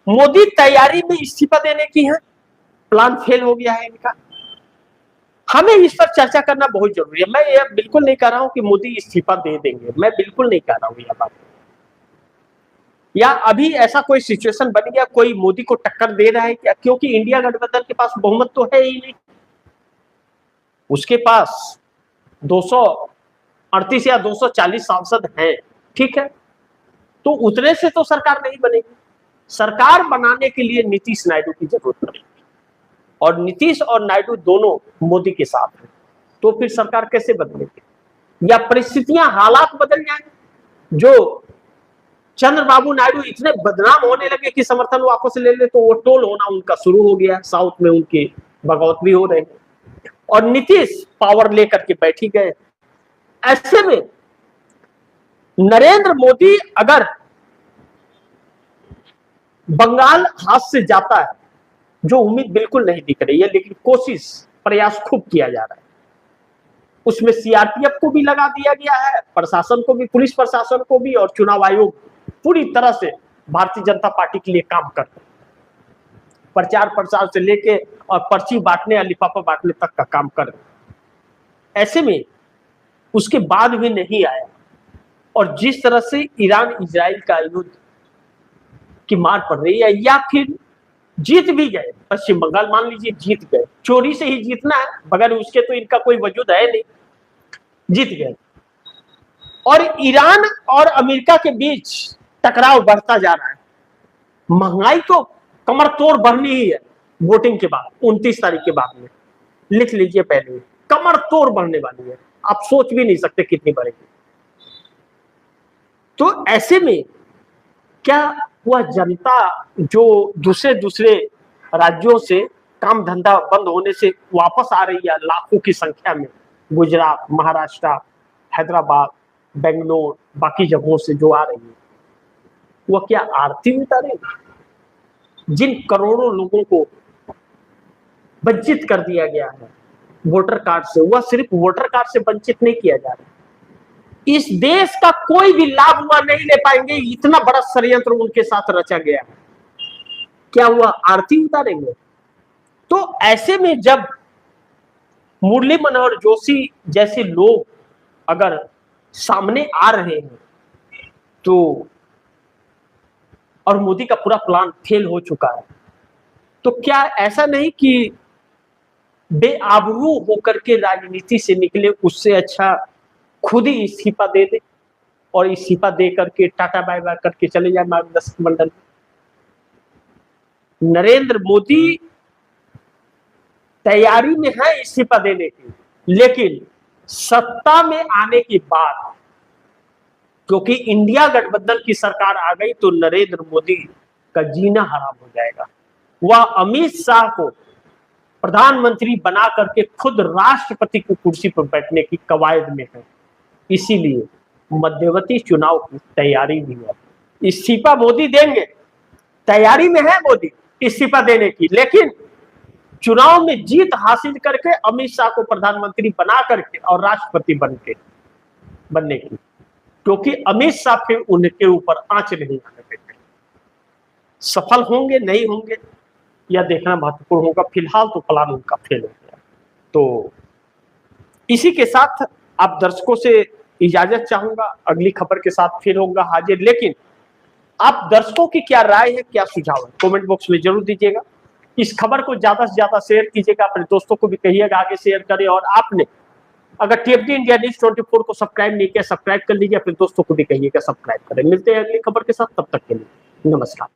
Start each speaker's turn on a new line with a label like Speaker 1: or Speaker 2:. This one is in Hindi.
Speaker 1: मोदी तैयारी में इस्तीफा देने की है, प्लान फेल हो गया है इनका। हमें इस पर चर्चा करना बहुत जरूरी है। मैं ये बिल्कुल नहीं कह रहा हूं कि मोदी इस्तीफा दे देंगे, मैं बिल्कुल नहीं कह रहा हूं यह बात, या अभी ऐसा कोई सिचुएशन बन गया कोई मोदी को टक्कर दे रहा है क्या, क्योंकि इंडिया गठबंधन के पास बहुमत तो है ही नहीं। उसके पास 238 या 240 सांसद हैं, ठीक है, तो उतने से तो सरकार नहीं बनेगी। सरकार बनाने के लिए नीतीश नायडू की जरूरत पड़ेगी, और नीतीश और नायडू दोनों मोदी के साथ हैं, तो फिर सरकार कैसे बदलेगी, या परिस्थितियां हालात बदल जाएंगे। जो चंद्रबाबू नायडू इतने बदनाम होने लगे कि समर्थन वापस ले ले, तो वो टोल होना उनका शुरू हो गया, साउथ में उनके बगावत भी हो रहे हैं, और नीतीश पावर लेकर के बैठ ही गए। ऐसे में नरेंद्र मोदी अगर बंगाल हाथ से जाता है, जो उम्मीद बिल्कुल नहीं दिख रही है, लेकिन कोशिश प्रयास खूब किया जा रहा है, उसमें सीआरपीएफ को भी लगा दिया गया है, प्रशासन को भी, पुलिस प्रशासन को भी, और चुनाव आयोग पूरी तरह से भारतीय जनता पार्टी के लिए काम कर रहे हैं। प्रचार प्रसार से लेके और पर्ची बांटने या लिफाफा बांटने तक का काम कर रहे हैं। ऐसे में उसके बाद भी नहीं आया, और जिस तरह से ईरान इजराइल का युद्ध की मार पड़ रही है, या फिर जीत भी गए, पश्चिम बंगाल मान लीजिए जीत गए, चोरी से ही जीतना है, बगैर उसके तो इनका कोई वजूद है नहीं, जीत गए, और ईरान और अमेरिका के बीच टकराव बढ़ता जा रहा है। महंगाई तो कमर तोड़ बढ़नी ही है, वोटिंग के बाद 29 तारीख के बाद में, लिख लीजिए पहले, कमर तोड़ बढ़ने वाली है, आप सोच भी नहीं सकते कितनी बढ़ेगी। तो ऐसे में क्या वह जनता जो दूसरे राज्यों से काम धंधा बंद होने से वापस आ रही है लाखों की संख्या में, गुजरात, महाराष्ट्र, हैदराबाद, बेंगलोर, बाकी जगहों से जो आ रही है, वह क्या आरती उतारेगी? जिन करोड़ों लोगों को वंचित कर दिया गया है वोटर कार्ड से, वह सिर्फ वोटर कार्ड से वंचित नहीं किया जा रहा, इस देश का कोई भी लाभ वह नहीं ले पाएंगे, इतना बड़ा षड्यंत्र उनके साथ रचा गया है। क्या वह आरती उतारेंगे? तो ऐसे में जब मुरली मनोहर जोशी जैसे लोग अगर सामने आ रहे हैं, तो और मोदी का पूरा प्लान फेल हो चुका है, तो क्या ऐसा नहीं कि बेआबरू होकर के राजनीति से निकले, उससे अच्छा खुद ही इस्तीफा दे दे, और इस्तीफा दे करके टाटा बाय बाय करके चले जाए मार्गदर्शक मंडल में। नरेंद्र मोदी तैयारी में है इस्तीफा देने की, लेकिन सत्ता में आने के बाद, क्योंकि इंडिया गठबंधन की सरकार आ गई, तो नरेंद्र मोदी का जीना हराम हो जाएगा। वह अमित शाह को प्रधानमंत्री बना करके खुद राष्ट्रपति की कुर्सी पर बैठने की कवायद में है, इसीलिए मध्यवर्ती चुनाव की तैयारी भी है। इस्तीफा मोदी देंगे, तैयारी में है मोदी इस्तीफा देने की, लेकिन चुनाव में जीत हासिल करके अमित शाह को प्रधानमंत्री बना करके और राष्ट्रपति बनने की, क्योंकि अमित शाह फिर उनके ऊपर आंच नहीं आने देंगे। सफल होंगे नहीं होंगे यह देखना महत्वपूर्ण होगा, फिलहाल तो प्लान उनका फेल हो गया। तो इसी के साथ आप दर्शकों से इजाजत चाहूंगा, अगली खबर के साथ फिर होगा हाजिर। लेकिन आप दर्शकों की क्या राय है, क्या सुझाव है, कमेंट बॉक्स में जरूर दीजिएगा। इस खबर को ज्यादा से ज्यादा शेयर कीजिएगा, अपने दोस्तों को भी कहिएगा आगे शेयर करें, और आपने अगर टीएफडी इंडिया न्यूज 24 को सब्सक्राइब नहीं किया, सब्सक्राइब कर लीजिए, अपने दोस्तों को भी कहिएगा सब्सक्राइब करें। मिलते हैं अगली खबर के साथ, तब तक के लिए नमस्कार।